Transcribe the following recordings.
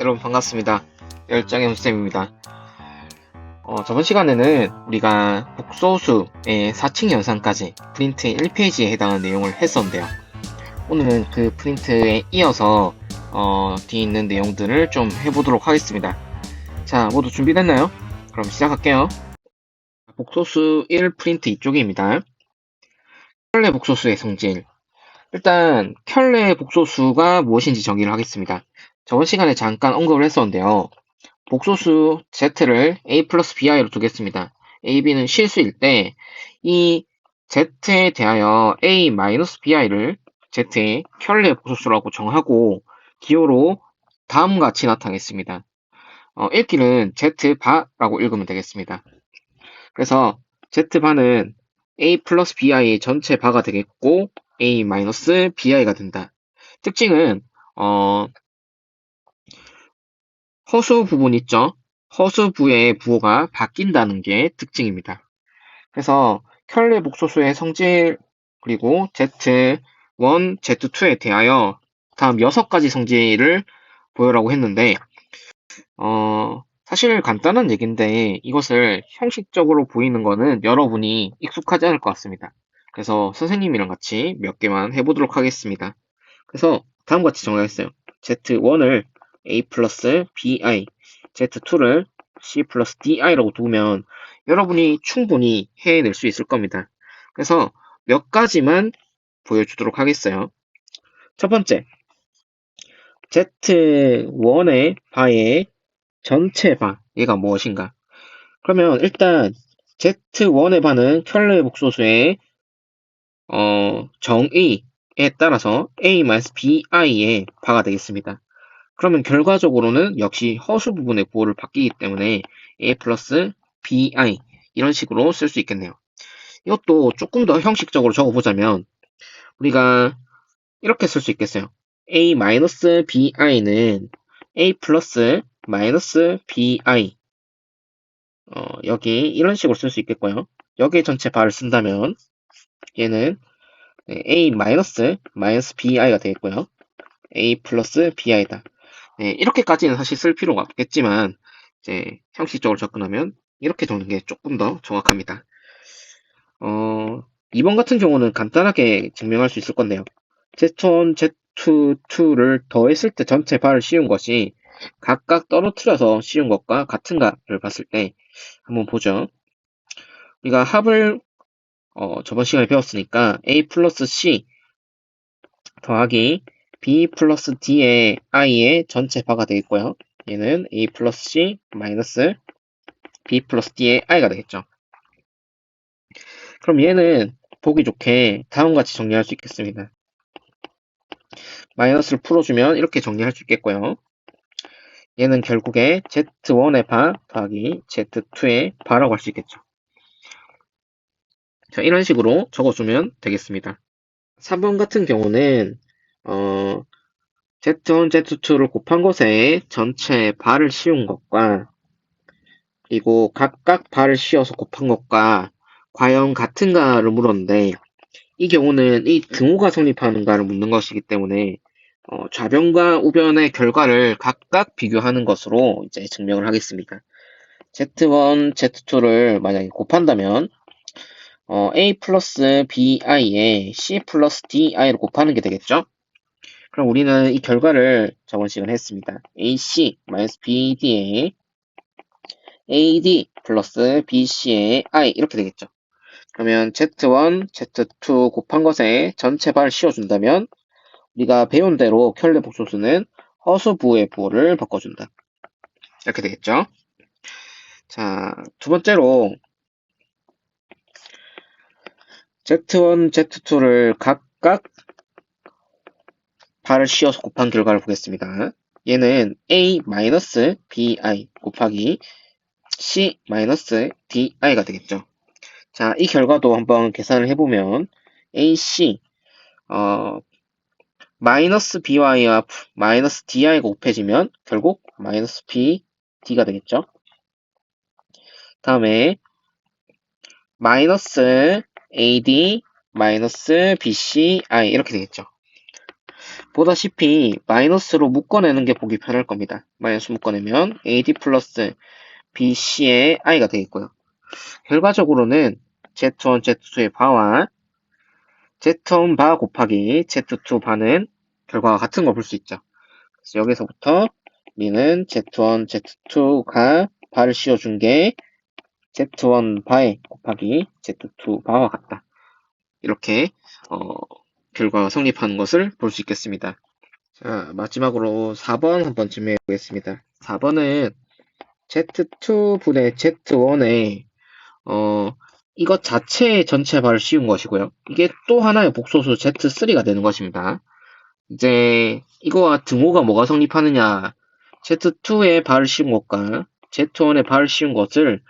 여러분 반갑습니다. 열정의 홈쌤입니다. 저번 시간에는 우리가 복소수의 4층 연산까지 프린트 1페이지에 해당하는 내용을 했었는데요. 오늘은 그 프린트에 이어서 뒤에 있는 내용들을 좀 해보도록 하겠습니다. 자, 모두 준비됐나요? 그럼 시작할게요. 복소수 1 프린트 이쪽입니다. 켤레 복소수의 성질. 일단 켤레 복소수가 무엇인지 정의를 하겠습니다. 저번 시간에 잠깐 언급을 했었는데요. 복소수 z를 a 플러스 bi로 두겠습니다. a, b는 실수일 때 이 z에 대하여 a 마이너스 bi를 z의 켤레 복소수라고 정하고 기호로 다음과 같이 나타내겠습니다. 읽기는 z바라고 읽으면 되겠습니다. 그래서 z바는 a 플러스 bi의 전체 바가 되겠고 a 마이너스 bi가 된다. 특징은 허수 부분 있죠? 허수부의 부호가 바뀐다는 게 특징입니다. 그래서 켤레 복소수의 성질 그리고 Z1, Z2에 대하여 다음 6가지 성질을 보여라고 했는데 사실 간단한 얘기인데 이것을 형식적으로 보이는 거는 여러분이 익숙하지 않을 것 같습니다. 그래서 선생님이랑 같이 몇 개만 해보도록 하겠습니다. 그래서 다음과 같이 정하겠어요. Z1을 A 플러스 BI, Z2를 C 플러스 DI라고 두면 여러분이 충분히 해낼 수 있을 겁니다. 그래서 몇 가지만 보여주도록 하겠어요. 첫 번째, Z1의 바의 전체 바, 얘가 무엇인가? 그러면 일단 Z1의 바는 켤레 복소수의 정의에 따라서 A-BI의 바가 되겠습니다. 그러면 결과적으로는 역시 허수 부분의 부호를 바뀌기 때문에 A 플러스 BI 이런 식으로 쓸 수 있겠네요. 이것도 조금 더 형식적으로 적어보자면 우리가 이렇게 쓸 수 있겠어요. A 마이너스 BI는 A 플러스 마이너스 BI 여기 이런 식으로 쓸 수 있겠고요. 여기에 전체 바를 쓴다면 얘는 A 마이너스 BI가 되겠고요. A 플러스 BI다. 네, 이렇게까지는 사실 쓸 필요가 없겠지만 이제 형식적으로 접근하면 이렇게 적는 게 조금 더 정확합니다. 2번 같은 경우는 간단하게 증명할 수 있을 건데요. Z1, Z2를 더했을 때 전체 바를 씌운 것이 각각 떨어뜨려서 씌운 것과 같은가를 봤을 때 한번 보죠. 우리가 합을 저번 시간에 배웠으니까 A 플러스 C 더하기 B 플러스 D의 I의 전체 바가 되겠고요. 얘는 A 플러스 C 마이너스 B 플러스 D의 I가 되겠죠. 그럼 얘는 보기 좋게 다음과 같이 정리할 수 있겠습니다. 마이너스를 풀어주면 이렇게 정리할 수 있겠고요. 얘는 결국에 Z1의 바 더하기 Z2의 바라고 할 수 있겠죠. 자, 이런 식으로 적어주면 되겠습니다. 3번 같은 경우는 Z1, Z2를 곱한 것에 전체 바를 씌운 것과 그리고 각각 바를 씌워서 곱한 것과 과연 같은가를 물었는데 이 경우는 이 등호가 성립하는가를 묻는 것이기 때문에 좌변과 우변의 결과를 각각 비교하는 것으로 이제 증명을 하겠습니다. Z1, Z2를 만약에 곱한다면 A 플러스 BI에 C 플러스 DI를 곱하는 게 되겠죠? 그럼 우리는 이 결과를 저번 시간에 했습니다. AC 마이너스 BD에 AD 플러스 BC의 I 이렇게 되겠죠. 그러면 Z1, Z2 곱한 것에 전체 바를 씌워준다면 우리가 배운 대로 켤레 복소수는 허수부의 부호를 바꿔준다. 이렇게 되겠죠. 자, 두 번째로 Z1, Z2를 각각 바를 씌워서 곱한 결과를 보겠습니다. 얘는 A-BI 곱하기 C-DI가 되겠죠. 자, 이 결과도 한번 계산을 해보면 AC 마이너스 BY와 마이너스 DI가 곱해지면 결국 마이너스 BD가 되겠죠. 다음에 마이너스 AD 마이너스 BCI 이렇게 되겠죠. 보다시피 마이너스로 묶어내는 게 보기 편할 겁니다. 마이너스 묶어내면 AD 플러스 BC의 I가 되겠고요. 결과적으로는 Z1, Z2의 바와 Z1 바 곱하기 Z2 바는 결과가 같은 걸 볼 수 있죠. 그래서 여기서부터 우리는 Z1, Z2가 바를 씌워준 게 Z1 바에 곱하기 Z2 바와 같다. 이렇게 결과가 성립하는 것을 볼 수 있겠습니다. 자, 마지막으로 4번 한번 질문해 보겠습니다. 4번은 Z2분의 Z1에 이것 자체의 전체 바를 씌운 것이고요. 이게 또 하나의 복소수 Z3가 되는 것입니다. 이제 이거와 등호가 뭐가 성립하느냐, Z2에 바를 씌운 것과 Z1에 바를 씌운 것을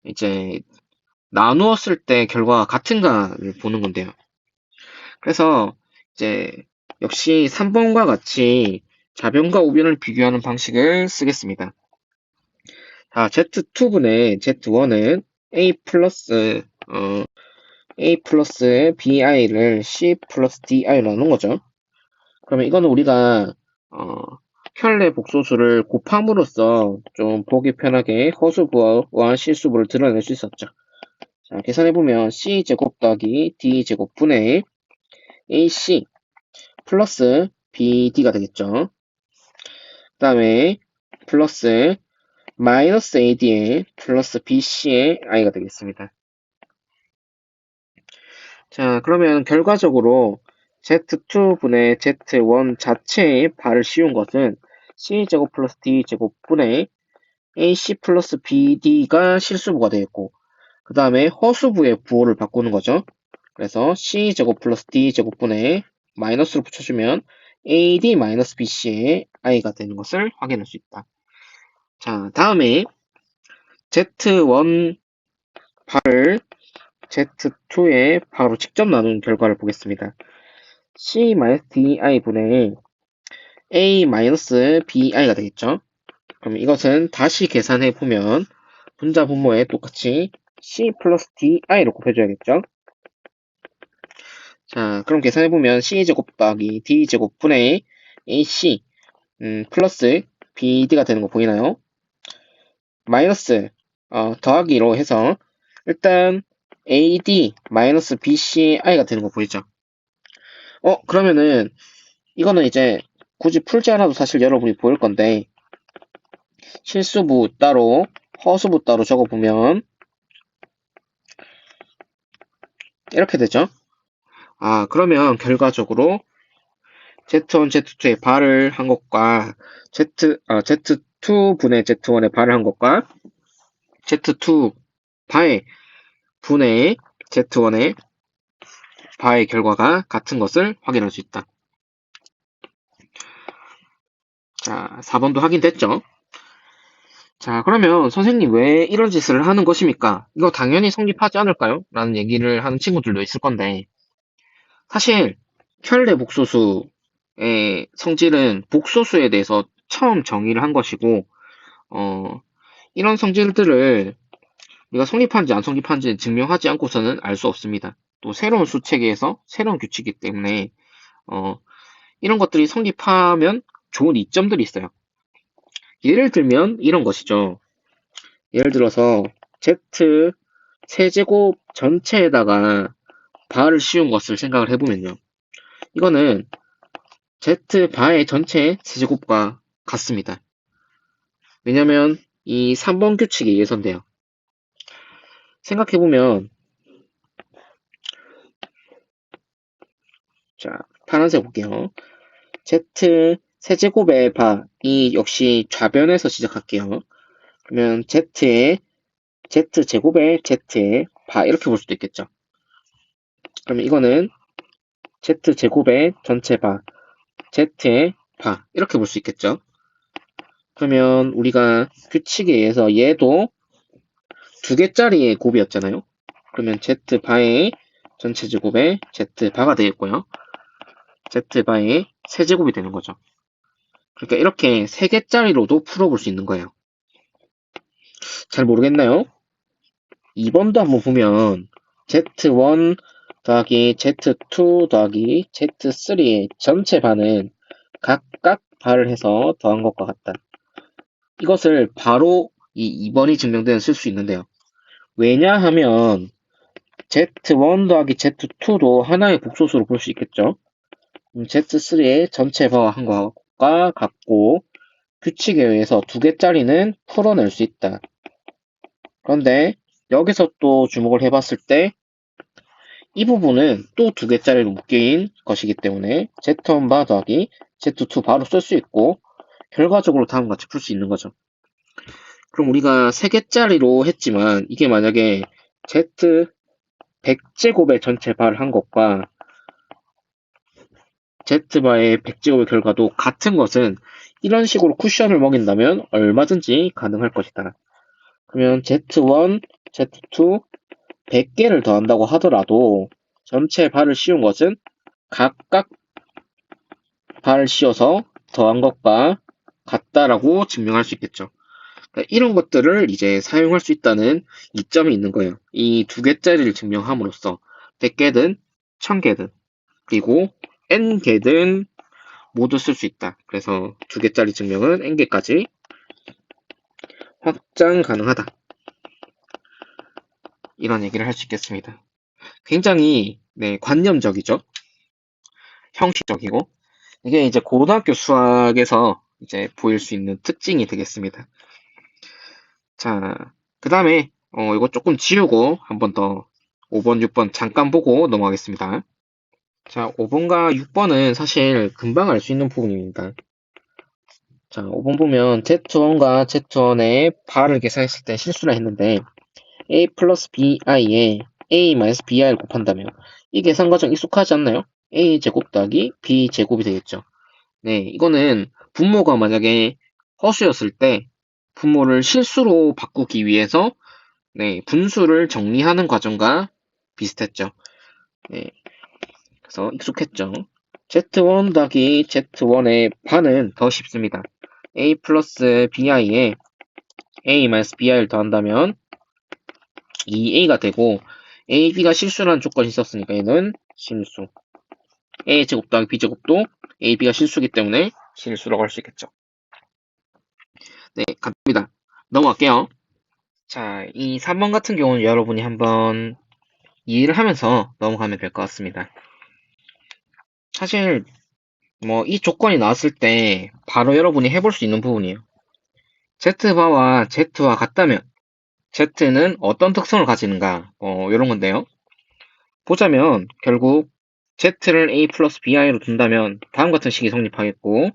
이제 나누었을 때 결과가 같은가를 보는 건데요. 그래서 이제 역시 3번과 같이 좌변과 우변을 비교하는 방식을 쓰겠습니다. 자, Z2분의 Z1은 A 플러스 BI를 C 플러스 DI로 나눈 거죠. 그러면 이거는 우리가 켤레 복소수를 곱함으로써 좀 보기 편하게 허수부와 실수부를 드러낼 수 있었죠. 자, 계산해보면 C제곱 더하기 D제곱 분의 AC 플러스 BD가 되겠죠. 그 다음에 플러스 마이너스 AD에 플러스 BC의 I가 되겠습니다. 자, 그러면 결과적으로 Z2분의 Z1 자체의 바를 씌운 것은 C제곱 플러스 D제곱 분의 AC 플러스 BD가 실수부가 되겠고, 그 다음에 허수부의 부호를 바꾸는 거죠. 그래서 C제곱 플러스 D제곱 분의 마이너스를 붙여주면 AD 마이너스 BC의 I가 되는 것을 확인할 수 있다. 자, 다음에 Z1 바를 Z2에 바로 직접 나눈 결과를 보겠습니다. C-DI 분의 A-BI가 되겠죠. 그럼 이것은 다시 계산해 보면 분자 분모에 똑같이 C 플러스 DI로 곱해줘야겠죠. 자, 그럼 계산해 보면 C제곱 더하기 D제곱 분의 AC 플러스 BD가 되는 거 보이나요? 마이너스 더하기로 해서 일단 AD 마이너스 BCI가 되는 거 보이죠? 그러면은 이거는 이제 굳이 풀지 않아도 사실 여러분이 보일 건데 실수부 따로 허수부 따로 적어보면 이렇게 되죠. 그러면 결과적으로 Z1, Z2의 발을 한 것과 Z2분의 Z1의 발을 한 것과 Z2 바의 분의 Z1의 바의 결과가 같은 것을 확인할 수 있다. 자, 4번도 확인됐죠? 자, 그러면 선생님 왜 이런 짓을 하는 것입니까? 이거 당연히 성립하지 않을까요? 라는 얘기를 하는 친구들도 있을 건데, 사실 켤레 복소수의 성질은 복소수에 대해서 처음 정의를 한 것이고, 이런 성질들을 우리가 성립한지 안 성립한지 증명하지 않고서는 알 수 없습니다. 또 새로운 수체계에서 새로운 규칙이기 때문에 이런 것들이 성립하면 좋은 이점들이 있어요. 예를 들면 이런 것이죠. 예를 들어서 Z 세제곱 전체에다가 바를 씌운 것을 생각을 해보면요. 이거는 Z 바의 전체 세제곱과 같습니다. 왜냐면 이 3번 규칙에 의해서인데요. 생각해보면 자, 파란색 볼게요. Z 세제곱의 바, 이 역시 좌변에서 시작할게요. 그러면 Z의 Z제곱의 Z의 바 이렇게 볼 수도 있겠죠. 그러면 이거는 Z제곱의 전체 바, Z의 바 이렇게 볼 수 있겠죠. 그러면 우리가 규칙에 의해서 얘도 두 개짜리의 곱이었잖아요. 그러면 Z바의 전체 제곱의 Z바가 되겠고요. Z바의 세제곱이 되는 거죠. 그러니까 이렇게 세 개짜리로도 풀어볼 수 있는 거예요. 잘 모르겠나요? 2번도 한번 보면 Z1 더하기 Z2 더하기 Z3의 전체 바는 각각 발을 해서 더한 것과 같다. 이것을 바로 이 2번이 증명되는 쓸 수 있는데요. 왜냐하면 Z1 더하기 Z2도 하나의 복소수로 볼 수 있겠죠. Z3의 전체 더한 것과 같고 규칙에 의해서 두 개짜리는 풀어낼 수 있다. 그런데 여기서 또 주목을 해봤을 때 이 부분은 또 두 개짜리로 묶인 것이기 때문에 Z1 바 더하기 Z2 바로 쓸 수 있고 결과적으로 다음과 같이 풀 수 있는 거죠. 그럼 우리가 세 개짜리로 했지만 이게 만약에 Z 100제곱의 전체 발을 한 것과 Z바의 100제곱의 결과도 같은 것은 이런 식으로 쿠션을 먹인다면 얼마든지 가능할 것이다. 그러면 Z1, Z2 100개를 더한다고 하더라도 전체 발을 씌운 것은 각각 발을 씌워서 더한 것과 같다라고 증명할 수 있겠죠. 그러니까 이런 것들을 이제 사용할 수 있다는 이점이 있는 거예요. 이 두 개짜리를 증명함으로써 100개든 1000개든 그리고 n개든 모두 쓸 수 있다. 그래서 두 개짜리 증명은 n개까지 확장 가능하다. 이런 얘기를 할 수 있겠습니다. 굉장히 관념적이죠. 형식적이고 이게 이제 고등학교 수학에서 이제 보일 수 있는 특징이 되겠습니다. 자, 그 다음에 이거 조금 지우고 한 번 더 5번, 6번 잠깐 보고 넘어가겠습니다. 자, 5번과 6번은 사실 금방 알 수 있는 부분입니다. 자, 5번 보면 Z1과 Z1의 발을 계산했을 때 실수를 했는데 A 플러스 BI에 A 마이너스 BI를 곱한다면 이 계산 과정 익숙하지 않나요? A 제곱 더하기 B 제곱이 되겠죠. 네, 이거는 분모가 만약에 허수였을 때 분모를 실수로 바꾸기 위해서 분수를 정리하는 과정과 비슷했죠. 네, 그래서 익숙했죠. Z1 더하기 Z1의 반은 더 쉽습니다. A 플러스 BI에 A 마이너스 BI를 더한다면 2A가 되고 A, B가 실수라는 조건이 있었으니까 얘는 실수. A 제곱 더하기 B 제곱도 A, B가 실수기 때문에 실수라고 할 수 있겠죠. 네, 갑니다. 넘어갈게요. 자, 이 3번 같은 경우는 여러분이 한번 이해를 하면서 넘어가면 될 것 같습니다. 사실 뭐 이 조건이 나왔을 때 바로 여러분이 해볼 수 있는 부분이에요. Z바와 Z와 같다면 Z는 어떤 특성을 가지는가 이런 건데요. 보자면 결국 Z를 A 플러스 BI로 둔다면 다음 같은 식이 성립하겠고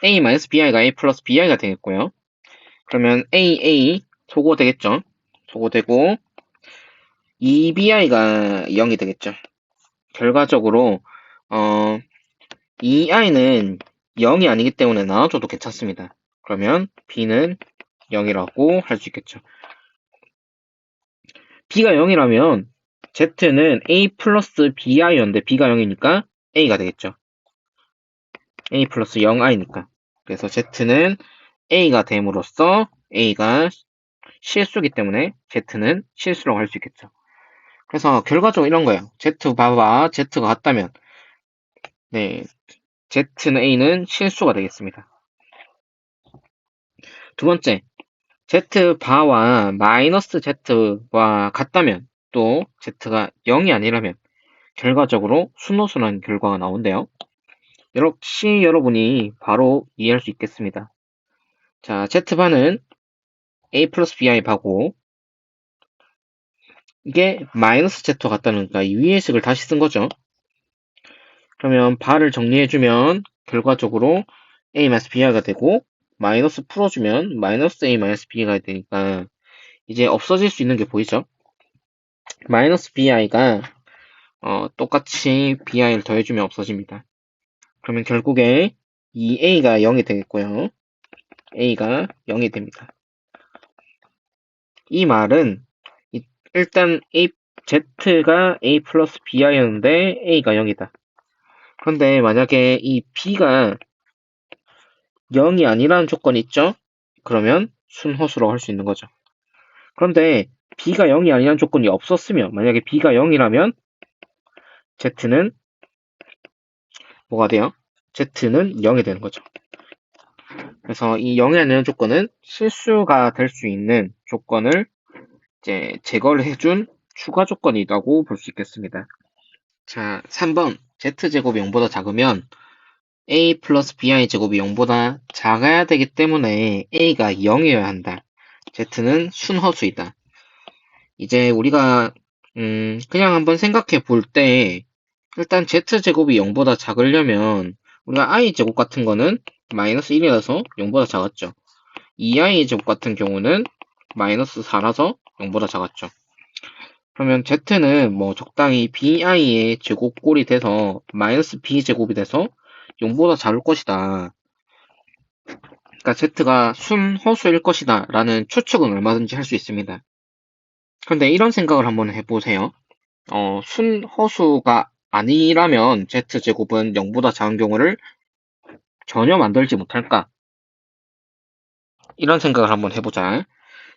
A 마이너스 BI가 A 플러스 BI가 되겠고요. 그러면 AA 소거 되겠죠. 소거되고 2BI가 0이 되겠죠. 결과적으로 2i는 0이 아니기 때문에 나눠줘도 괜찮습니다. 그러면 b는 0이라고 할 수 있겠죠. b가 0이라면 z는 a 플러스 bi였는데 b가 0이니까 a가 되겠죠. a 플러스 0i니까. 그래서 z는 a가 됨으로써 a가 실수기 때문에 z는 실수라고 할 수 있겠죠. 그래서 결과적으로 이런 거예요. z바와 z가 같다면 z는 a는 실수가 되겠습니다. 두 번째, z바와 마이너스 z와 같다면 또 z가 0이 아니라면 결과적으로 순호순환 결과가 나온대요. 역시 여러분이 바로 이해할 수 있겠습니다. 자, z바는 a 플러스 bi 바고 이게 마이너스 z와 같다니까 이 위의 식을 다시 쓴 거죠. 그러면 바를 정리해주면 결과적으로 a 마이너스 bi가 되고 마이너스 풀어주면 마이너스 a 마이너스 b가 되니까 이제 없어질 수 있는 게 보이죠? 마이너스 bi가 똑같이 bi를 더해주면 없어집니다. 그러면 결국에 이 a가 0이 되겠고요. a가 0이 됩니다. 이 말은 일단 z가 a 플러스 bi였는데 a가 0이다. 그런데 만약에 이 b가 0이 아니라는 조건이 있죠? 그러면 순허수라고 할 수 있는 거죠. 그런데 b가 0이 아니라는 조건이 없었으면 만약에 b가 0이라면 z는 뭐가 돼요? Z는 0이 되는 거죠. 그래서 이 0이라는 조건은 실수가 될 수 있는 조건을 이제 제거를 해준 추가 조건이라고 볼 수 있겠습니다. 자, 3번. Z제곱이 0보다 작으면 A 플러스 BI 제곱이 0보다 작아야 되기 때문에 A가 0이어야 한다. Z는 순허수이다. 이제 우리가 그냥 한번 생각해 볼 때 일단 Z제곱이 0보다 작으려면 우리가 I 제곱 같은 거는 마이너스 1이라서 0보다 작았죠. 2I 제곱 같은 경우는 마이너스 4라서 0보다 작았죠. 그러면 Z는 뭐 적당히 BI의 제곱꼴이 돼서 마이너스 B제곱이 돼서 0보다 작을 것이다. 그러니까 Z가 순허수일 것이다 라는 추측은 얼마든지 할 수 있습니다. 그런데 이런 생각을 한번 해보세요. 순허수가 아니라면 Z제곱은 0보다 작은 경우를 전혀 만들지 못할까? 이런 생각을 한번 해보자.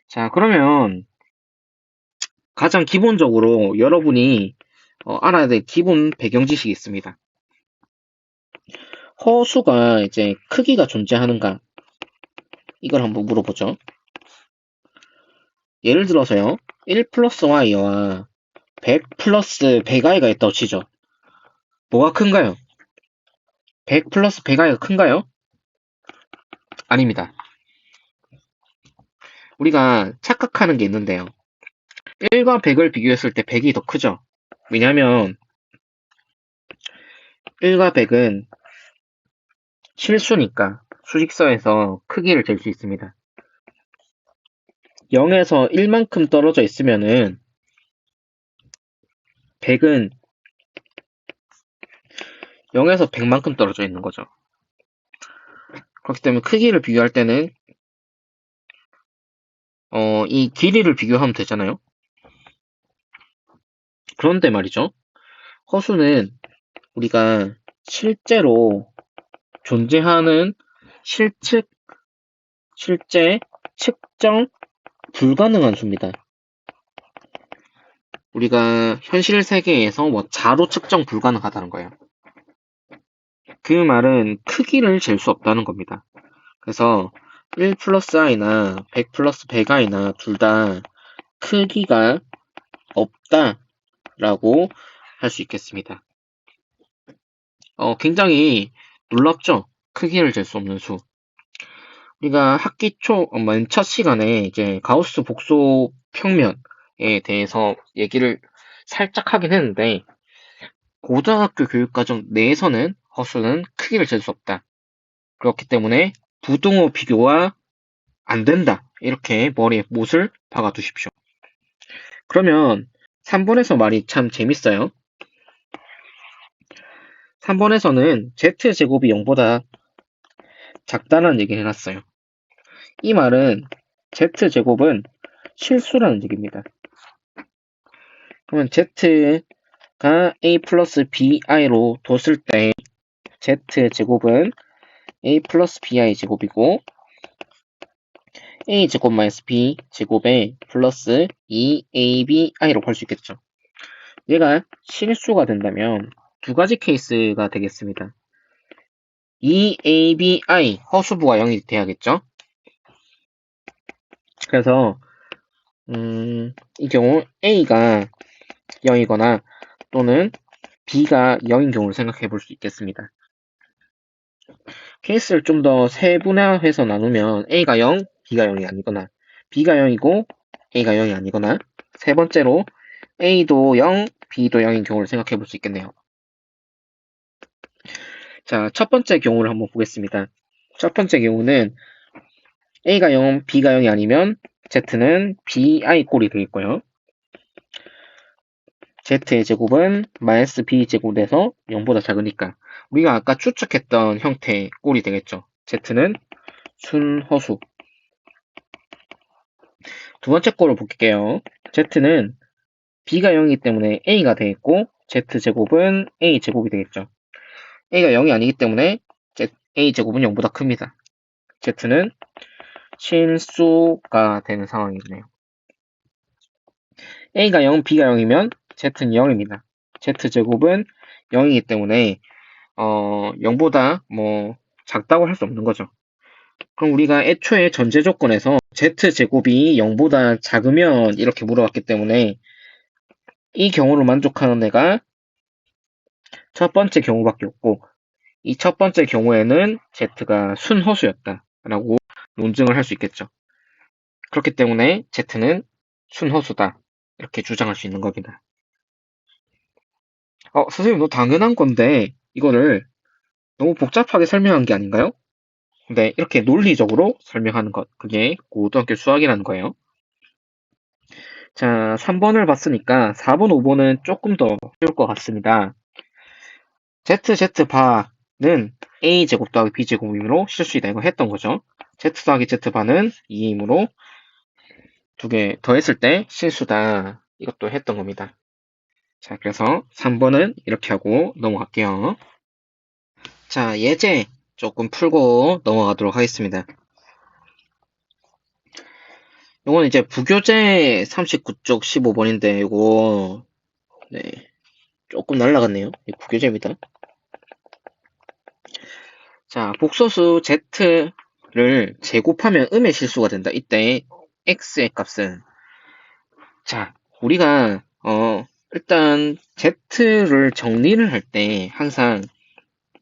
자, 그러면 가장 기본적으로 여러분이 알아야 될 기본 배경 지식이 있습니다. 허수가 이제 크기가 존재하는가? 이걸 한번 물어보죠. 예를 들어서요. 1 플러스 y와 100 플러스 100i가 있다고 치죠. 뭐가 큰가요? 100 플러스 100i가 큰가요? 아닙니다. 우리가 착각하는 게 있는데요. 1과 100을 비교했을 때 100이 더 크죠. 왜냐하면 1과 100은 실수니까 수직서에서 크기를 잴 수 있습니다. 0에서 1만큼 떨어져 있으면은 100은 0에서 100만큼 떨어져 있는 거죠. 그렇기 때문에 크기를 비교할 때는 이 길이를 비교하면 되잖아요. 그런데 말이죠. 허수는 우리가 실제로 존재하는 실제 측정 불가능한 수입니다. 우리가 현실 세계에서 뭐 자로 측정 불가능하다는 거예요. 그 말은 크기를 잴 수 없다는 겁니다. 그래서 1 플러스 i나 100 플러스 100i나 둘 다 크기가 없다라고 할 수 있겠습니다. 굉장히 놀랍죠? 크기를 잴 수 없는 수. 우리가 학기 초, 맨 첫 시간에 이제 가우스 복소 평면에 대해서 얘기를 살짝 하긴 했는데, 고등학교 교육과정 내에서는 허수는 크기를 잴 수 없다. 그렇기 때문에 부등호 비교가 안 된다. 이렇게 머리에 못을 박아 두십시오. 그러면 3번에서 말이 참 재밌어요. 3번에서는 Z제곱이 0보다 작다는 얘기를 해놨어요. 이 말은 Z제곱은 실수라는 얘기입니다. 그러면 Z가 A 플러스 BI로 뒀을 때 Z제곱은 A 플러스 BI 제곱이고 A 제곱 마이너스 B 제곱에 플러스 2ABI로 볼 수 있겠죠. 얘가 실수가 된다면 두 가지 케이스가 되겠습니다. 2ABI 허수부가 0이 돼야겠죠. 그래서 이 경우 A가 0이거나 또는 B가 0인 경우를 생각해 볼 수 있겠습니다. 케이스를 좀 더 세분화해서 나누면 A가 0, B가 0이 아니거나 B가 0이고 A가 0이 아니거나 세 번째로 A도 0, B도 0인 경우를 생각해 볼 수 있겠네요. 자, 첫 번째 경우를 한번 보겠습니다. 첫 번째 경우는 A가 0, B가 0이 아니면 Z는 BI 꼴이 되겠고요. Z의 제곱은 마이너스 B 제곱 돼서 0보다 작으니까 우리가 아까 추측했던 형태의 꼴이 되겠죠. Z는 순허수. 두 번째 꼴을 볼게요. Z는 B가 0이기 때문에 A가 되겠고 Z제곱은 A 제곱이 되겠죠. A가 0이 아니기 때문에 A 제곱은 0보다 큽니다. Z는 실수가 되는 상황이네요. A가 0, B가 0이면 Z는 0입니다. Z제곱은 0이기 때문에 0보다 뭐 작다고 할 수 없는 거죠. 그럼 우리가 애초에 전제 조건에서 z제곱이 0보다 작으면 이렇게 물어봤기 때문에 이 경우를 만족하는 애가 첫 번째 경우밖에 없고 이 첫 번째 경우에는 z가 순허수였다라고 논증을 할 수 있겠죠. 그렇기 때문에 z는 순허수다 이렇게 주장할 수 있는 겁니다. 선생님 너 당연한 건데 이거를 너무 복잡하게 설명한 게 아닌가요? 네, 이렇게 논리적으로 설명하는 것. 그게 고등학교 수학이라는 거예요. 자, 3번을 봤으니까 4번, 5번은 조금 더 쉬울 것 같습니다. ZZ바는 A제곱 더하기 B제곱이므로 실수이다. 이거 했던 거죠. Z 더하기 Z바는 2이므로 두 개 더했을 때 실수다. 이것도 했던 겁니다. 자, 그래서 3번은 이렇게 하고 넘어갈게요. 자, 예제 조금 풀고 넘어가도록 하겠습니다. 이건 이제 부교재 39쪽 15번인데 이거 네, 조금 날라갔네요. 이 부교재입니다. 자, 복소수 z를 제곱하면 음의 실수가 된다. 이때 x의 값은 자, 우리가 일단 z를 정리를 할 때 항상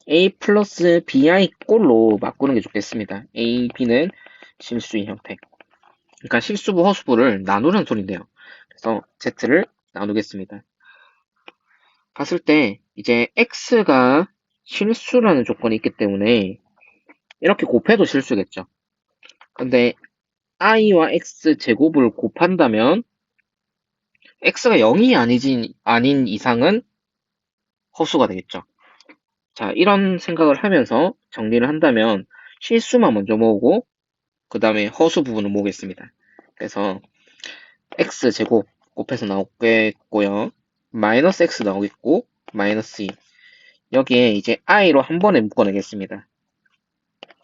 a 플러스 bi 꼴로 바꾸는 게 좋겠습니다. a, b는 실수인 형태. 그러니까 실수부, 허수부를 나누는 소리인데요. 그래서 z를 나누겠습니다. 봤을 때 이제 x가 실수라는 조건이 있기 때문에 이렇게 곱해도 실수겠죠. 근데 i와 x 제곱을 곱한다면 x가 0이 아닌 이상은 허수가 되겠죠. 자, 이런 생각을 하면서 정리를 한다면 실수만 먼저 모으고 그 다음에 허수 부분을 모으겠습니다. 그래서 x 제곱 곱해서 나오겠고요. 마이너스 x 나오겠고 마이너스 2 여기에 이제 i로 한 번에 묶어내겠습니다.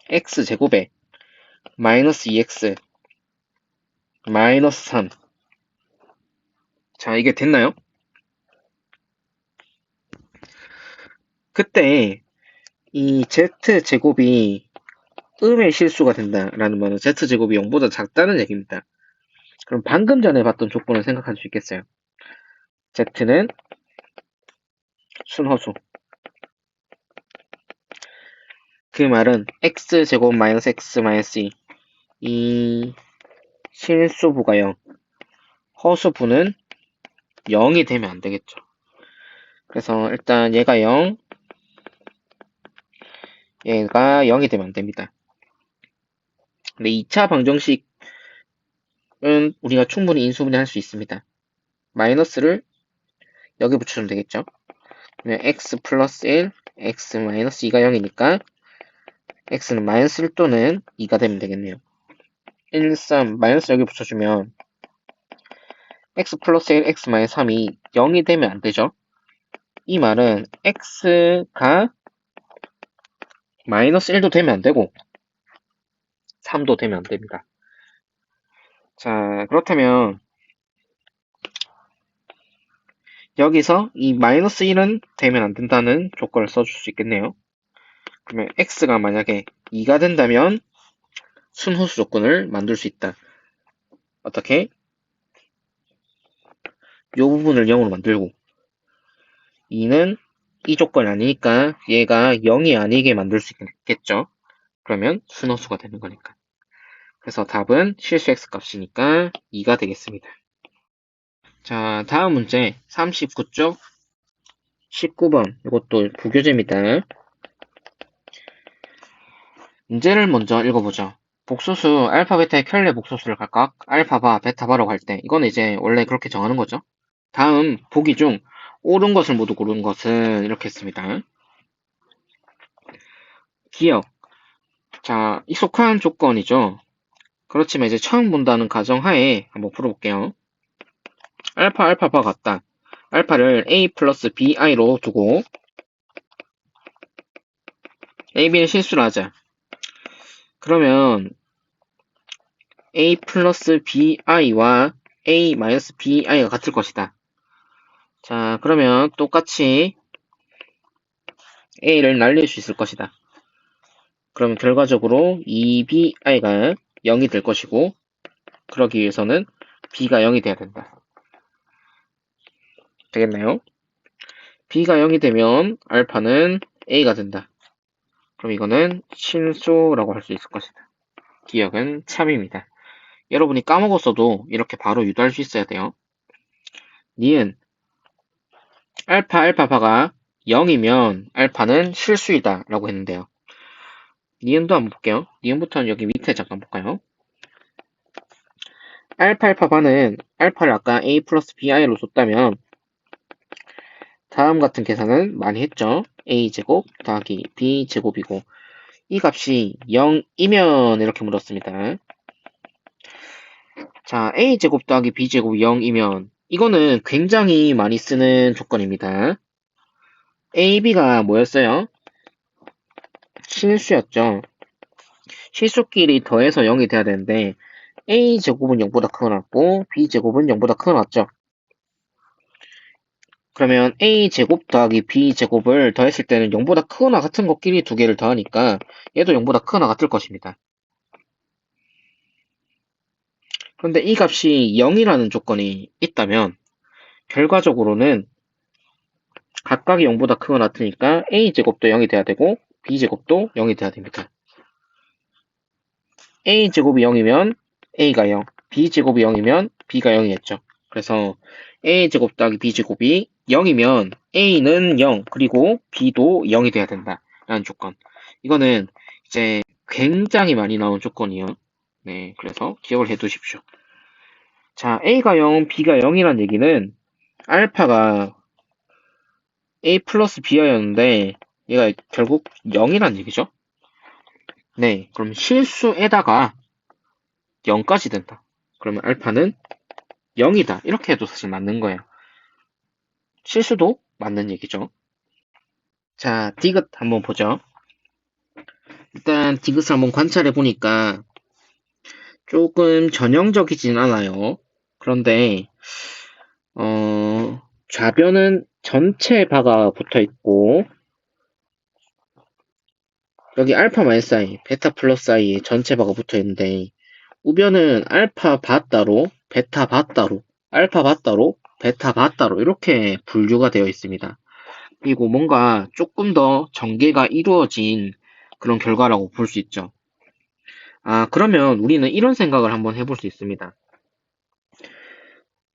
x 제곱에 마이너스 2x 마이너스 3 자, 이게 됐나요? 그때 이 z제곱이 음의 실수가 된다라는 말은 z제곱이 0보다 작다는 얘기입니다. 그럼 방금 전에 봤던 조건을 생각할 수 있겠어요. z는 순허수. 그 말은 x제곱 마이너스 x 마이너스 2. 이 실수부가 0. 허수부는 0이 되면 안 되겠죠. 그래서 일단 얘가 0, 얘가 0이 되면 안 됩니다. 근데 2차 방정식은 우리가 충분히 인수분해 할 수 있습니다. 마이너스를 여기 붙여주면 되겠죠. 그러면 x 플러스 1, x 마이너스 2가 0이니까 x는 마이너스 1 또는 2가 되면 되겠네요. 1, 3, 마이너스 여기 붙여주면 x 플러스 1, x 마이너스 3이 0이 되면 안 되죠. 이 말은 x가 마이너스 1도 되면 안 되고 3도 되면 안 됩니다. 자, 그렇다면 여기서 이 마이너스 1은 되면 안 된다는 조건을 써줄 수 있겠네요. 그러면 x가 만약에 2가 된다면 순호수 조건을 만들 수 있다. 어떻게? 이 부분을 0으로 만들고 2는 이 조건이 아니니까 얘가 0이 아니게 만들 수 있겠죠. 그러면 순호수가 되는 거니까. 그래서 답은 실수 x 값이니까 2가 되겠습니다. 자, 다음 문제 39쪽 19번 이것도 부교재입니다. 문제를 먼저 읽어보죠. 복소수 알파 베타의 켤레 복소수를 각각 알파바 베타바라고 할 때 이건 이제 원래 그렇게 정하는 거죠. 다음 보기 중 옳은 것을 모두 고르는 것은 이렇게 했습니다. 기억. 자, 익숙한 조건이죠. 그렇지만 이제 처음 본다는 가정하에 한번 풀어볼게요. 알파 바 같다. 알파를 a 플러스 bi로 두고 a, b는 실수를 하자. 그러면 a 플러스 bi와 a 마이너스 bi가 같을 것이다. 자, 그러면 똑같이 a를 날릴 수 있을 것이다. 그러면 결과적으로 2bi가 0이 될 것이고, 그러기 위해서는 b가 0이 돼야 된다. 되겠나요? b가 0이 되면 알파는 a가 된다. 그럼 이거는 실수라고 할 수 있을 것이다. 기억은 참입니다. 여러분이 까먹었어도 이렇게 바로 유도할 수 있어야 돼요. 니은 알파가 0이면 알파는 실수이다 라고 했는데요. 니은도 한번 볼게요. 니은부터는 여기 밑에 잠깐 볼까요? 알파바는 알파를 아까 a 플러스 bi로 줬다면 다음 같은 계산은 많이 했죠. a제곱 더하기 b제곱이고 이 값이 0이면 이렇게 물었습니다. 자, a제곱 더하기 b제곱이 0이면 이거는 굉장히 많이 쓰는 조건입니다. a, b가 뭐였어요? 실수였죠. 실수끼리 더해서 0이 돼야 되는데 a제곱은 0보다 크거 같고 b제곱은 0보다 크거 같죠. 그러면 a제곱 더하기 b제곱을 더했을 때는 0보다 크거나 같은 것끼리 두 개를 더하니까 얘도 0보다 크거나 같을 것입니다. 그런데 이 값이 0이라는 조건이 있다면 결과적으로는 각각이 0보다 크거나 같으니까 a제곱도 0이 돼야 되고 b제곱도 0이 돼야 됩니다. a제곱이 0이면 a가 0, b제곱이 0이면 b가 0이겠죠. 그래서 a제곱 더하기 b제곱이 0이면 a는 0, 그리고 b도 0이 돼야 된다 라는 조건. 이거는 이제 굉장히 많이 나온 조건이에요. 네, 그래서 기억을 해 두십시오. 자, a가 0, b가 0이란 얘기는 알파가 a 플러스 b였는데 얘가 결국 0이란 얘기죠. 네, 그럼 실수에다가 0까지 된다. 그러면 알파는 0이다. 이렇게 해도 사실 맞는 거예요. 실수도 맞는 얘기죠. 자, 디귿 한번 보죠. 일단 디귿을 한번 관찰해 보니까 조금 전형적이진 않아요. 그런데 좌변은 전체 바가 붙어 있고 여기 알파 마이너스 i, 베타 플러스 i에 전체 바가 붙어 있는데 우변은 알파 바 따로, 베타 바 따로, 알파 바 따로, 베타 바 따로 이렇게 분류가 되어 있습니다. 그리고 뭔가 조금 더 전개가 이루어진 그런 결과라고 볼 수 있죠. 아, 그러면 우리는 이런 생각을 한번 해볼 수 있습니다.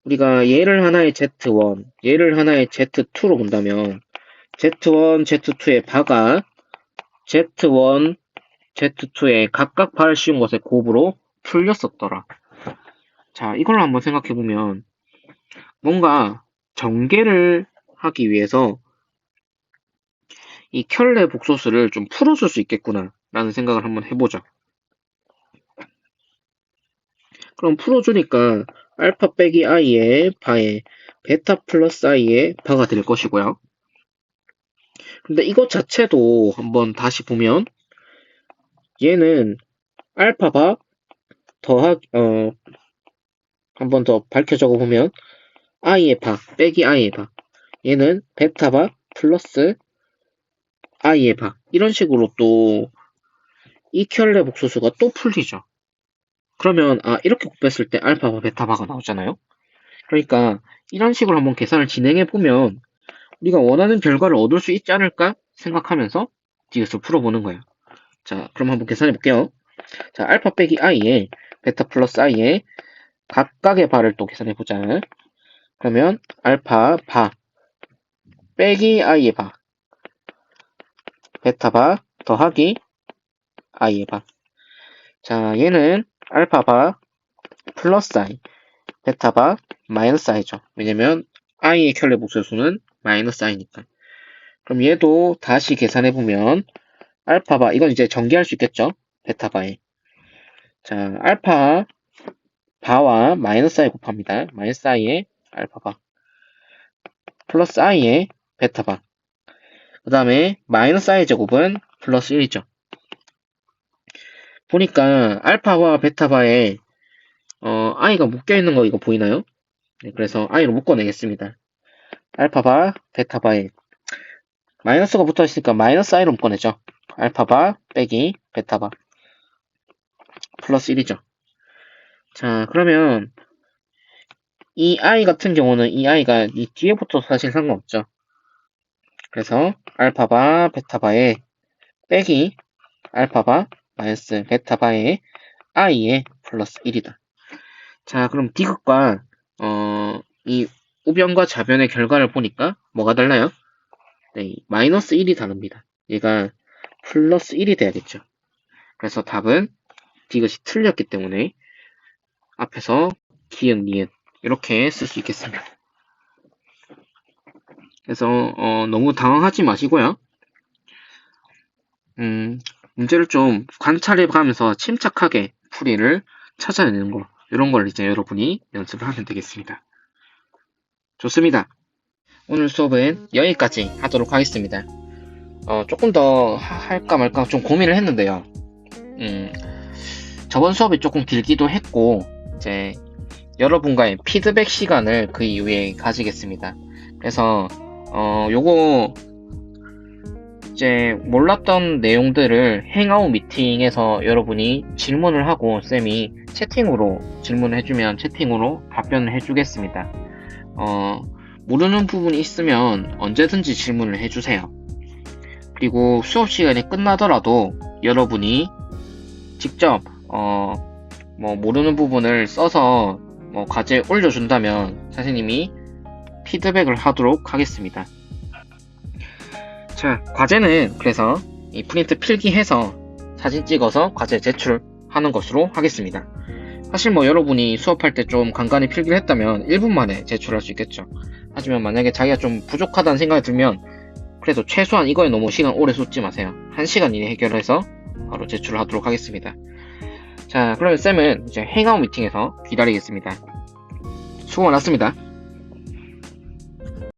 우리가 얘를 하나의 Z1, 얘를 하나의 Z2로 본다면 Z1, Z2의 바가 Z1, Z2의 각각 바를 씌운 것의 곱으로 풀렸었더라. 자, 이걸 한번 생각해보면 뭔가 전개를 하기 위해서 이 켤레 복소수를 좀 풀어줄 수 있겠구나 라는 생각을 한번 해보죠. 그럼 풀어주니까 알파 빼기 i의 바에 베타 플러스 i의 바가 될 것이고요. 근데 이것 자체도 한번 다시 보면 얘는 알파 바 더하기 한번 더 밝혀 적어보면 i의 바 빼기 i의 바 얘는 베타 바 플러스 i의 바 이런 식으로 또 이 켤레 복소수가 또 풀리죠. 그러면 이렇게 곱했을 때 알파바 베타바가 나오잖아요. 그러니까 이런 식으로 한번 계산을 진행해 보면 우리가 원하는 결과를 얻을 수 있지 않을까 생각하면서 디귿을 풀어보는 거예요. 자, 그럼 한번 계산해 볼게요. 자, 알파 빼기 i에 베타 플러스 i에 각각의 바를 또 계산해 보자. 그러면 알파 바 빼기 i의 바 베타 바 더하기 i의 바. 자, 얘는 알파 바 플러스 i 베타 바 마이너스 i죠. 왜냐면 i의 켤레 복소수는 마이너스 i니까. 그럼 얘도 다시 계산해보면 알파바 이건 이제 전개할 수 있겠죠. 베타바에. 자, 알파 바와 마이너스 i 곱합니다. 마이너스 i의 알파바 플러스 i의 베타바. 그 다음에 마이너스 i 제곱은 플러스 1이죠. 보니까 알파와 베타바에 i가 묶여있는 거 이거 보이나요? 네, 그래서 i로 묶어내겠습니다. 알파바 베타바에 마이너스가 붙어 있으니까 마이너스 i로 묶어내죠. 알파바 빼기 베타바 플러스 1이죠. 자, 그러면 이 i 같은 경우는 이 i가 이 뒤에 붙어도 사실 상관없죠. 그래서 알파바 베타바에 빼기 알파바 마이너스 베타바에 i에 플러스 1이다. 자, 그럼 디귿과 이 우변과 좌변의 결과를 보니까 뭐가 달라요? 네, 마이너스 1이 다릅니다. 얘가 플러스 1이 돼야겠죠. 그래서 답은 디귿이 틀렸기 때문에 앞에서 기역, 니은 이렇게 쓸 수 있겠습니다. 그래서 너무 당황하지 마시고요. 문제를 좀 관찰해 가면서 침착하게 풀이를 찾아내는 거, 이런 걸 이제 여러분이 연습을 하면 되겠습니다. 좋습니다. 오늘 수업은 여기까지 하도록 하겠습니다. 조금 더 할까 말까 좀 고민을 했는데요. 저번 수업이 조금 길기도 했고, 이제 여러분과의 피드백 시간을 그 이후에 가지겠습니다. 그래서 요거 이제 몰랐던 내용들을 행아웃 미팅에서 여러분이 질문을 하고 쌤이 채팅으로 질문을 해주면 채팅으로 답변을 해주겠습니다. 모르는 부분이 있으면 언제든지 질문을 해주세요. 그리고 수업 시간이 끝나더라도 여러분이 직접 뭐 모르는 부분을 써서 뭐 과제에 올려준다면 선생님이 피드백을 하도록 하겠습니다. 자, 과제는 그래서 이 프린트 필기해서 사진 찍어서 과제 제출하는 것으로 하겠습니다. 사실 뭐 여러분이 수업할 때 좀 간간히 필기를 했다면 1분 만에 제출할 수 있겠죠. 하지만 만약에 자기가 좀 부족하다는 생각이 들면 그래도 최소한 이거에 너무 시간 오래 쏟지 마세요. 1시간 이내 해결해서 바로 제출을 하도록 하겠습니다. 자, 그러면 쌤은 이제 행아웃 미팅에서 기다리겠습니다. 수고 많았습니다.